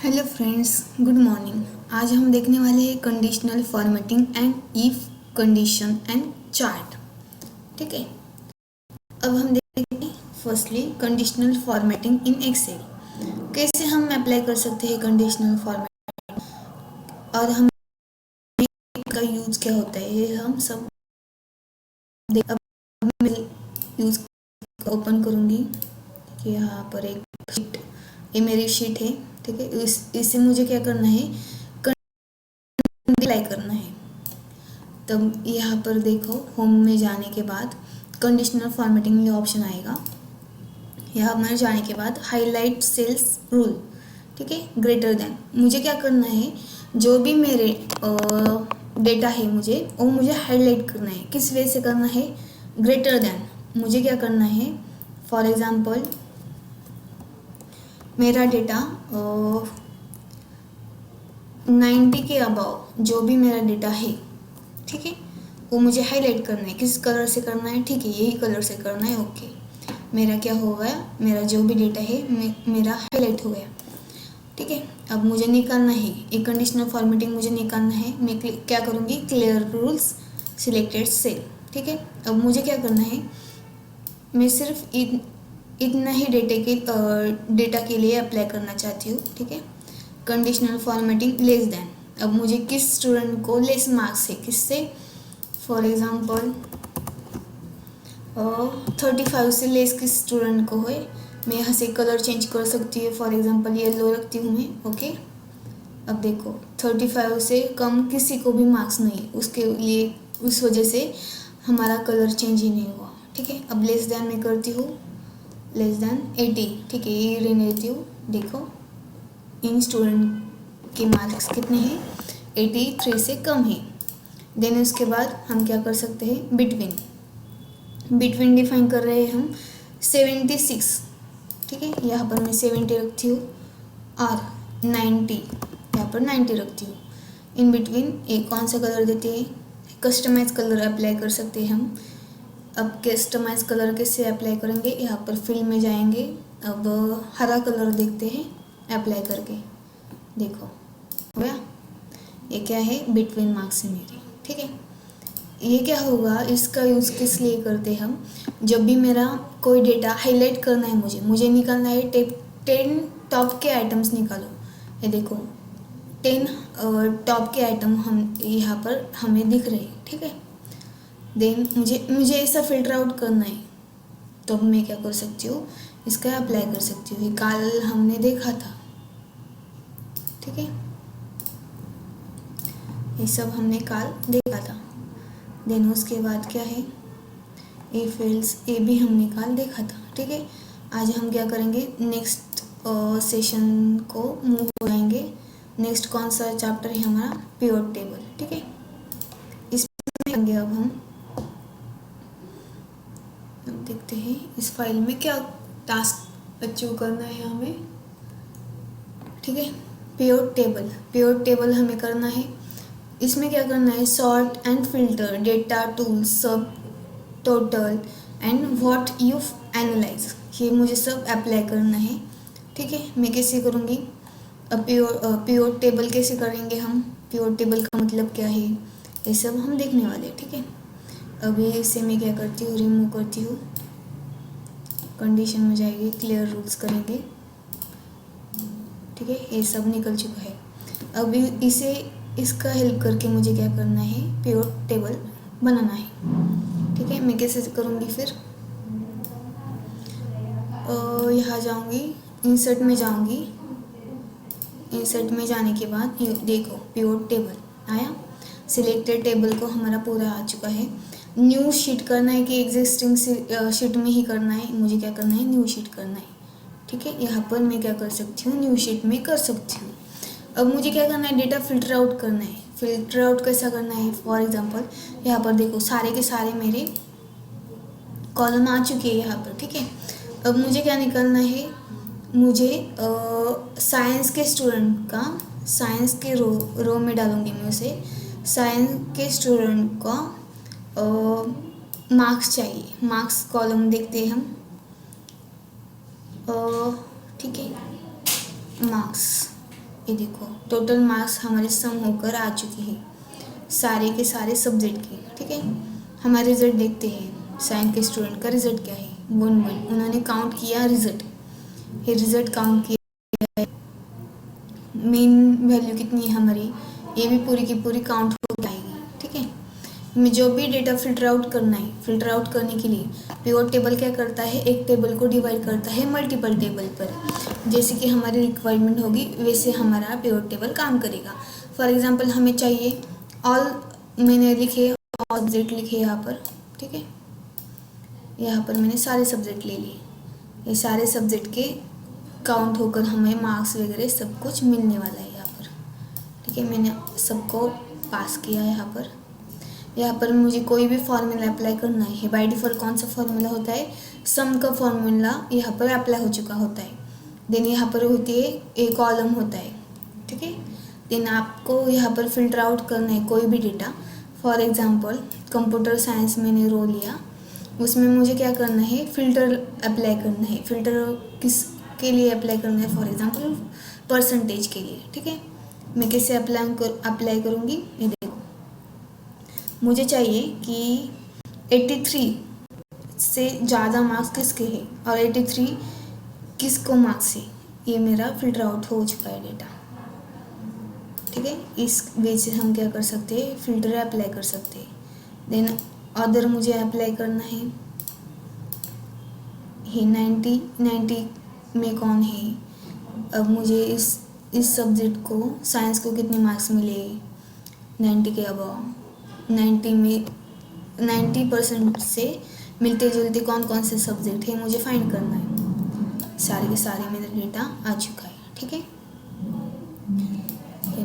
Hello friends, good morning. आज हम देखने वाले हैं conditional formatting and if condition and chart. ठीक है, अब हम देखेंगे firstly conditional formatting in Excel. कैसे हम अप्लाई कर सकते हैं कंडीशनल फॉर्मेट और हम का यूज़ क्या होता है, ये हम सब देख। अब मैं यूज़ ओपन करूँगी कि यहाँ पर एक शीट, ये मेरी शीट है। ठीक है, इससे मुझे क्या करना है, अप्लाई करना है। तब यहाँ पर देखो, होम में जाने के बाद कंडीशनल फॉर्मेटिंग ये ऑप्शन आएगा। यहाँ में जाने के बाद हाईलाइट सेल्स रूल, ठीक है, ग्रेटर देन। मुझे क्या करना है, जो भी मेरे डेटा है मुझे हाईलाइट करना है। किस वे से करना है, ग्रेटर देन। मुझे क्या करना है, फॉर एग्जांपल मेरा डेटा 90 के अबाव जो भी मेरा डेटा है, ठीक है, वो मुझे हाईलाइट करना है। किस कलर से करना है, ठीक है, यही कलर से करना है। ओके, मेरा क्या हो गया, मेरा जो भी डेटा है मेरा हाईलाइट हो गया। ठीक है, अब मुझे निकालना है, एक कंडीशनल फॉर्मेटिंग मुझे निकालना है। मैं क्या करूँगी, क्लियर रूल्स सिलेक्टेड सेल। ठीक है, अब मुझे क्या करना है, मैं सिर्फ इतना ही डेटा के लिए अप्लाई करना चाहती हूँ। ठीक है, कंडीशनल फॉर्मेटिंग लेस देन। अब मुझे किस स्टूडेंट को लेस मार्क्स है, किससे, फॉर एग्जांपल 35 से लेस किस स्टूडेंट को है, मैं यहाँ से कलर चेंज कर सकती हूँ। फॉर एग्जांपल येलो रखती हूँ मैं। ओके, अब देखो 35 से कम किसी को भी मार्क्स नहीं, उसके लिए उस वजह से हमारा कलर चेंज ही नहीं हुआ। ठीक है, अब लेस देन मैं करती हूँ, लेस देन 80। ठीक है, ये रहने देती हूँ। देखो इन स्टूडेंट के मार्क्स कितने हैं, 83 से कम है। देन उसके बाद हम क्या कर सकते हैं, बिटवीन डिफाइन कर रहे हैं हम 76। ठीक है, यहाँ पर मैं 70 रखती हूँ और 90, यहाँ पर 90 रखती हूँ। इन बिटवीन एक कौन सा कलर देते हैं, कस्टमाइज कलर अप्लाई कर सकते हैं हम। अब कस्टमाइज कलर कैसे अप्लाई करेंगे, यहाँ पर फिल में जाएंगे। अब हरा कलर देखते हैं अप्लाई करके। देखो हो गया, ये क्या है, बिटवीन मार्क्स है मेरे। ठीक है, ये क्या होगा, इसका यूज़ किस लिए करते हैं हम, जब भी मेरा कोई डेटा हाईलाइट करना है, मुझे निकालना है 10 टॉप के आइटम्स निकालो। ये देखो 10 टॉप के आइटम हम यहाँ पर हमें दिख रहे हैं। ठीक है, देन मुझे ऐसा फिल्टर आउट करना है, तो मैं क्या कर सकती हूँ, इसका अप्लाई कर सकती हूँ। ये कल हमने देखा था। ठीक है, ये सब हमने कल देखा था। देन उसके बाद क्या है, ए फेल्स, ए भी हमने कल देखा था। ठीक है, आज हम क्या करेंगे, नेक्स्ट सेशन को मूव हो जाएंगे। नेक्स्ट कौन सा चैप्टर है हमारा, पिवट टेबल। ठीक है, इसमें आएंगे। अब हम देखते हैं इस फाइल में क्या टास्क अचीव करना है हमें। ठीक है, पिवट टेबल हमें करना है। इसमें क्या करना है, sort and filter, data tools, subtotal and what you analyse, ये मुझे सब अप्लाई करना है। ठीक है, मैं कैसे करूँगी, अब पिवट टेबल कैसे करेंगे हम, पिवट टेबल का मतलब क्या है, ये सब हम देखने वाले हैं। ठीक है, अभी इसे मैं क्या करती हूँ, रिमूव करती हूँ। कंडीशन में जाएगी, क्लियर रूल्स करेंगे। ठीक है, ये सब निकल चुका है। अभी इसका हेल्प करके मुझे क्या करना है, पिवट टेबल बनाना है। ठीक है, मैं कैसे करूँगी, फिर यहाँ जाऊँगी, इंसर्ट में जाऊँगी। इंसर्ट में जाने के बाद ये देखो पिवट टेबल आया। सिलेक्टेड टेबल को हमारा पूरा आ चुका है। न्यू शीट करना है कि एग्जिस्टिंग शीट में ही करना है, मुझे क्या करना है, न्यू शीट करना है। ठीक है, यहाँ पर मैं क्या कर सकती हूँ, न्यू शीट में कर सकती हूँ। अब मुझे क्या करना है, डेटा फिल्टर आउट करना है। फिल्टर आउट कैसा करना है, फॉर एग्जांपल यहाँ पर देखो सारे के सारे मेरे कॉलम आ चुके हैं यहाँ पर। ठीक है, अब मुझे क्या निकालना है, मुझे साइंस के स्टूडेंट का, साइंस के रो में डालूंगी मैं उसे, साइंस के स्टूडेंट का मार्क्स चाहिए। मार्क्स कॉलम देखते हैं हम। ठीक है, मार्क्स ये देखो टोटल मार्क्स हमारे सम होकर आ चुके हैं सारे के सारे सब्जेक्ट के। ठीक है, हमारा रिजल्ट देखते हैं। साइंस के स्टूडेंट का रिजल्ट क्या है, 1 उन्होंने काउंट किया रिजल्ट, ये रिजल्ट काउंट किया, मेन वैल्यू कितनी है हमारी, ये भी पूरी की पूरी काउंट हो जाएगी। ठीक है, हमें जो भी डेटा फिल्टर आउट करना है, फिल्टर आउट करने के लिए पिवट टेबल क्या करता है, एक टेबल को डिवाइड करता है मल्टीपल टेबल पर। जैसे कि हमारी रिक्वायरमेंट होगी वैसे हमारा पिवट टेबल काम करेगा। फॉर एग्जांपल हमें चाहिए ऑल, मैंने लिखे ऑल सब्जेक्ट लिखे यहाँ पर। ठीक है, यहाँ पर मैंने सारे सब्जेक्ट ले लिए, ये सारे सब्जेक्ट के काउंट होकर हमें मार्क्स वगैरह सब कुछ मिलने वाला है यहाँ पर। ठीक है, मैंने सबको पास किया है यहाँ पर। यहाँ पर मुझे कोई भी फॉर्मूला अप्लाई करना है, बाय डिफ़ॉल्ट कौन सा फॉर्मूला होता है, सम का फॉर्मूला यहाँ पर अप्लाई हो चुका होता है। देन यहाँ पर होती है एक कॉलम होता है। ठीक है, देन आपको यहाँ पर फिल्टर आउट करना है कोई भी data. For example computer science मैंने रो लिया, उसमें मुझे क्या करना है, फ़िल्टर अप्लाई करना है। फ़िल्टर किस के लिए अप्लाई करना है, फॉर एग्जांपल परसेंटेज के लिए। ठीक है, मैं कैसे अप्लाई करूँगी, ये देखो मुझे चाहिए कि 83 से ज़्यादा मार्क्स किसके हैं और 83 किसको मार्क्स है, ये मेरा फिल्टर आउट हो चुका है डेटा। ठीक है, इस वे से हम क्या कर सकते हैं, फिल्टर अप्लाई कर सकते हैं। देन अदर मुझे अप्लाई करना है, ये 90 में कौन है। अब मुझे इस सब्जेक्ट को साइंस को कितने मार्क्स मिले, 90 के अबव, 90 में 90% से मिलते जुलते कौन कौन से सब्जेक्ट है मुझे फाइंड करना है। सारे के सारे मेरा डेटा आ चुका है। ठीक है,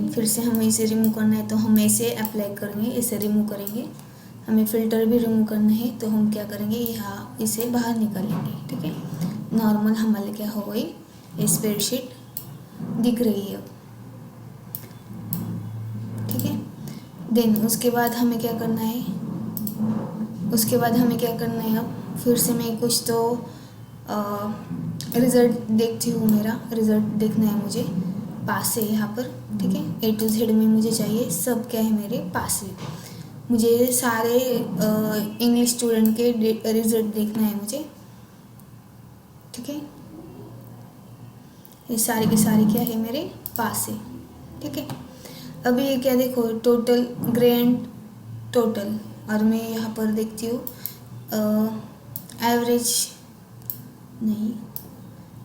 फिर से हमें इसे रिमूव करना है तो हम ऐसे अप्लाई करेंगे, इसे रिमूव करेंगे। हमें फ़िल्टर भी रिमूव करना है तो हम क्या करेंगे, यहाँ इसे बाहर निकालेंगे। ठीक है, नॉर्मल हमारे क्या हो गई, स्प्रेडशीट दिख रही है अब। ठीक है, देन उसके बाद हमें क्या करना है, अब फिर से मैं कुछ तो रिज़ल्ट देखती हूँ, मेरा रिज़ल्ट देखना है मुझे पास से यहाँ पर। ठीक है, A to Z में मुझे चाहिए सब क्या है मेरे पास में, मुझे सारे इंग्लिश स्टूडेंट के रिज़ल्ट देखना है मुझे। ठीक है, ये सारे के सारे क्या है मेरे पास है। ठीक है, अभी ये क्या देखो, टोटल ग्रैंड टोटल, और मैं यहाँ पर देखती हूँ एवरेज नहीं,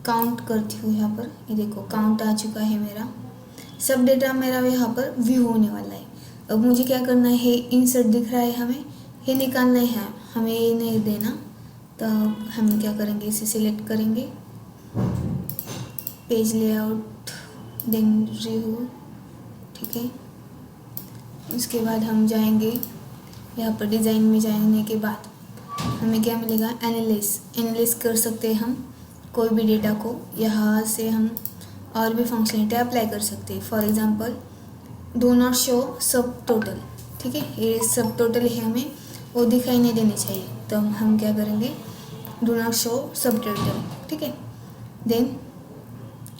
काउंट करती हूँ यहाँ पर। ये देखो काउंट आ चुका है मेरा, सब डेटा मेरा यहाँ पर व्यू होने वाला है। अब मुझे क्या करना है, इंसर्ट दिख रहा है, हमें ये निकालना है, हमें ये नहीं देना। तो हम क्या करेंगे, इसे सिलेक्ट करेंगे, पेज लेआउट, देन रिव्यू। ठीक है, उसके बाद हम जाएंगे यहाँ पर डिज़ाइन में, जाने के बाद हमें क्या मिलेगा, एनालिस कर सकते हैं हम कोई भी डेटा को। यहाँ से हम और भी फंक्शनलिटी अप्लाई कर सकते हैं। For example do not show सब टोटल। ठीक है, ये सब टोटल है, हमें वो दिखाई नहीं देनी चाहिए, तो हम क्या करेंगे, डू नॉट शो सब टोटल। ठीक है, देन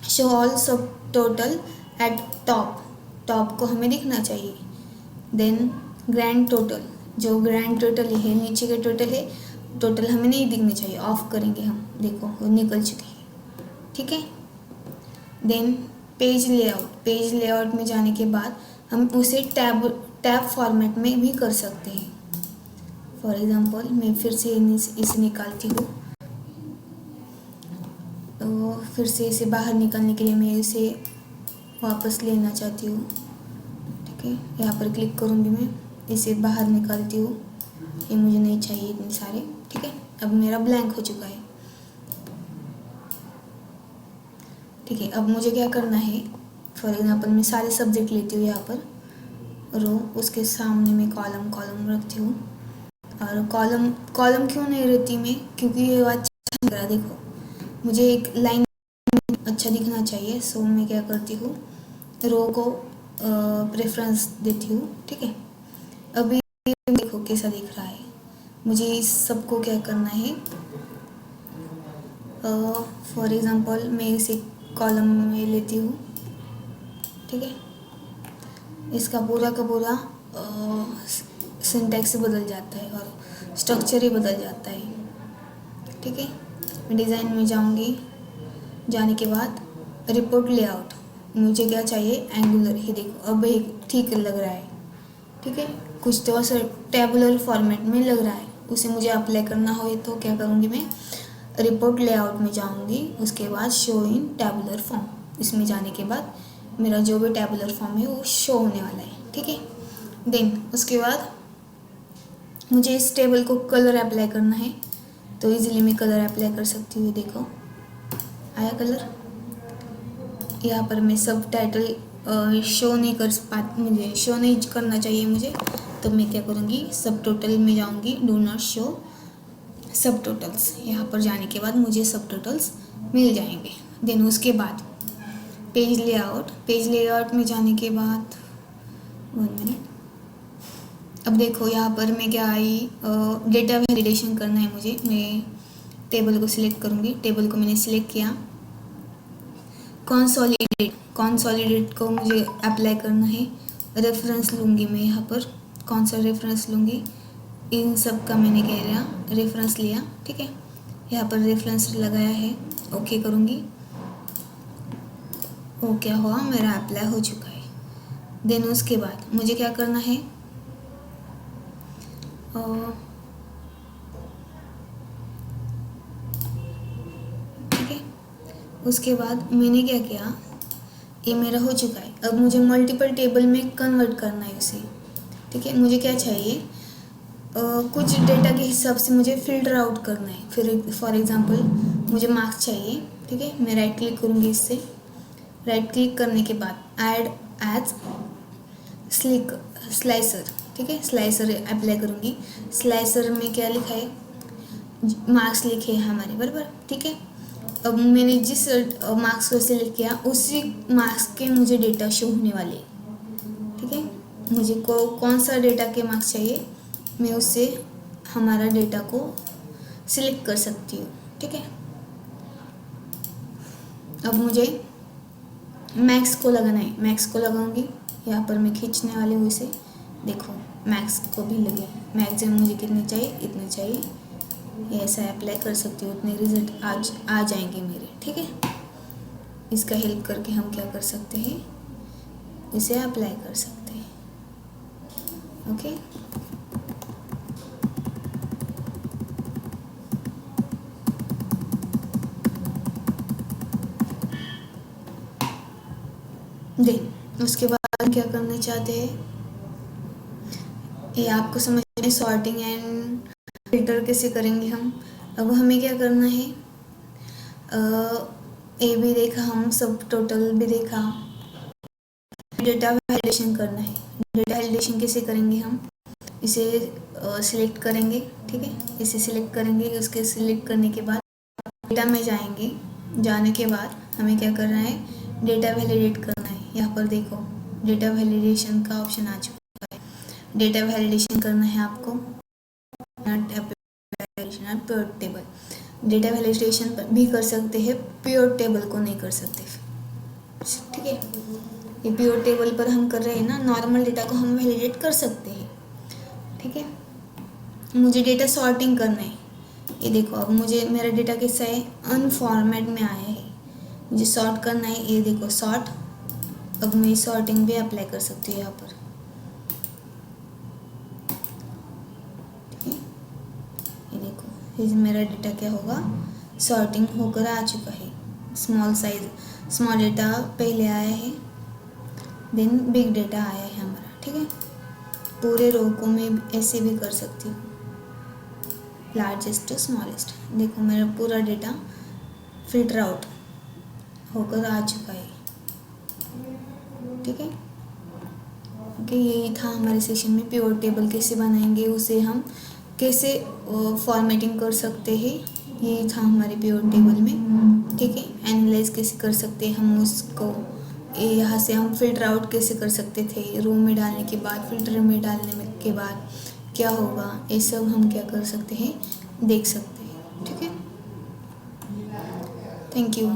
शो ऑल सब टोटल एट टॉप को हमें दिखना चाहिए। देन ग्रैंड टोटल, जो ग्रैंड टोटल है नीचे के टोटल है, टोटल हमें नहीं दिखने चाहिए, ऑफ करेंगे हम, देखो वो निकल चुकी है। ठीक है, देन पेज लेआउट में जाने के बाद हम उसे टैब फॉर्मेट में भी कर सकते हैं। फॉर एग्जांपल मैं फिर से इसे निकालती हूँ, तो फिर से इसे बाहर निकालने के लिए मैं इसे वापस लेना चाहती हूँ। ठीक है, यहाँ पर क्लिक करूँगी, मैं इसे बाहर निकालती हूँ, ये मुझे नहीं चाहिए इतने सारे। ठीक है, अब मेरा ब्लैंक हो चुका है। ठीक है, अब मुझे क्या करना है, फॉर एग्जांपल मैं सारे सब्जेक्ट लेती हूँ यहाँ पर रो, उसके सामने मैं कॉलम रखती हूँ। और कॉलम क्यों नहीं रहती मैं, क्योंकि ये अच्छा लग रहा है। देखो मुझे एक लाइन अच्छा दिखना चाहिए, सो मैं क्या करती हूँ, रो को प्रेफरेंस देती हूँ। ठीक है, अभी देखो कैसा दिख रहा है। मुझे इस सबको क्या करना है, फॉर एग्जांपल मैं इसे कॉलम में लेती हूँ, ठीक है, इसका पूरा का पूरा सिंटैक्स बदल जाता है और स्ट्रक्चर ही बदल जाता है। ठीक है, मैं डिज़ाइन में जाऊंगी, जाने के बाद रिपोर्ट लेआउट, मुझे क्या चाहिए, एंगुलर ही। देखो अब एक ठीक लग रहा है। ठीक है, कुछ तो ऐसा टेबुलर फॉर्मेट में लग रहा है, उसे मुझे अप्लाई करना हो तो क्या करूँगी, मैं रिपोर्ट लेआउट में जाऊँगी, उसके बाद शो इन टेबुलर फॉर्म, इसमें जाने के बाद मेरा जो भी टेबुलर फॉर्म है वो शो होने वाला है। ठीक है, देन उसके बाद मुझे इस टेबल को कलर अप्लाई करना है, तो इजीली मैं कलर अप्लाई कर सकती हूँ। देखो आया कलर, यहाँ पर मैं सब टाइटल शो नहीं कर पाती, मुझे शो नहीं करना चाहिए मुझे, तो मैं क्या करूँगी, सब टोटल में जाऊँगी, डू नॉट शो सब टोटल्स। यहाँ पर जाने के बाद मुझे सब टोटल्स मिल जाएंगे। देन उसके बाद पेज लेआउट में जाने के बाद 1 मिनट, अब देखो यहाँ पर मैं क्या आई, डेटा वैलिडेशन करना है मुझे। मैं टेबल को सिलेक्ट करूँगी, टेबल को मैंने सिलेक्ट किया, कॉन्सोलिडेट को मुझे अप्लाई करना है। रेफरेंस लूँगी मैं, यहाँ पर कौन सा रेफरेंस लूँगी, इन सब का मैंने कह लिया रेफरेंस लिया। ठीक है, यहाँ पर रेफरेंस लगाया है, ओके करूँगी। वो क्या हुआ, मेरा अप्लाई हो चुका है। देन उसके बाद मुझे क्या करना है, ठीक है, उसके बाद मैंने क्या किया, ये मेरा हो चुका है। अब मुझे मल्टीपल टेबल में कन्वर्ट करना है इसे। ठीक है, मुझे क्या चाहिए, कुछ डेटा के हिसाब से मुझे फिल्टर आउट करना है। फिर फॉर एग्जांपल मुझे मार्क्स चाहिए। ठीक है, मैं राइट क्लिक करूँगी, इससे राइट क्लिक करने के बाद ऐड एज स्लाइसर। ठीक है, स्लाइसर अप्लाई करूँगी। स्लाइसर में क्या लिखा है, मार्क्स लिखे हैं हमारे, बराबर। ठीक है, अब मैंने जिस मार्क्स को सिलेक्ट किया उसी मार्क्स के मुझे डेटा शो होने वाले। ठीक है, मुझे कौन सा डेटा के मार्क्स चाहिए, मैं उससे हमारा डेटा को सिलेक्ट कर सकती हूँ। ठीक है, अब मुझे मैक्स को लगाना है, मैक्स को लगाऊंगी, यहाँ पर मैं खींचने वाली हूँ इसे। देखो मैक्स को भी लगे, मैक्सिमम मुझे कितने चाहिए, इतने चाहिए, ये ऐसा अप्लाई कर सकती हूँ, उतने रिजल्ट आज आ जाएंगे मेरे। ठीक है, इसका हेल्प करके हम क्या कर सकते हैं, इसे अप्लाई कर सकते हैं। ओके, देन उसके बाद क्या करना चाहते हैं, ये आपको समझ में, सॉर्टिंग एंड फिल्टर कैसे करेंगे हम। अब हमें क्या करना है, ए भी देखा हम, सब टोटल भी देखा, डेटा वैलिडेशन करना है। डेटा वैलिडेशन कैसे करेंगे हम, इसे सिलेक्ट करेंगे। ठीक है, इसे सिलेक्ट करेंगे, उसके सिलेक्ट करने के बाद डेटा में जाएंगे, जाने के बाद हमें क्या करना है, डेटा वैलिडेट करना है। यहाँ पर देखो डेटा वैलिडेशन का ऑप्शन आ चुका है। डेटा वैलिडेशन करना है आपको, प्योर टेबल। डेटा वैलिडेशन भी कर सकते हैं, प्योर टेबल को नहीं कर सकते। ठीक है, ये प्योर टेबल पर हम कर रहे हैं ना, नॉर्मल डेटा को हम वैलिडेट कर सकते हैं। ठीक है, मुझे डेटा सॉर्टिंग करना है। ये देखो अब मुझे मेरा डेटा कैसा है, अनफॉर्मेट में आया है, मुझे सॉर्ट करना है। ये देखो सॉर्ट, अब मैं सॉर्टिंग भी अप्लाई कर सकती हूँ यहाँ पर। ठीक है, ये देखो ये मेरा डेटा क्या होगा, सॉर्टिंग होकर आ चुका है। स्मॉल साइज, स्मॉल डेटा पहले आया है, देन बिग डेटा आया है हमारा। ठीक है, पूरे रो को मैं ऐसे भी कर सकती हूँ, लार्जेस्ट टू स्मॉलेस्ट। देखो मेरा पूरा डेटा फिल्टर आउट होकर आ चुका है। ठीक है, ओके, यही था हमारे सेशन में, प्योर टेबल कैसे बनाएंगे, उसे हम कैसे फॉर्मेटिंग कर सकते हैं, यही था हमारे प्योर टेबल में। ठीक है, एनालाइज कैसे कर सकते हैं हम उसको, यहाँ से हम फिल्टर आउट कैसे कर सकते थे, रो में डालने के बाद, फिल्टर में डालने के बाद क्या होगा, ये सब हम क्या कर सकते हैं, देख सकते हैं। ठीक है, थैंक यू।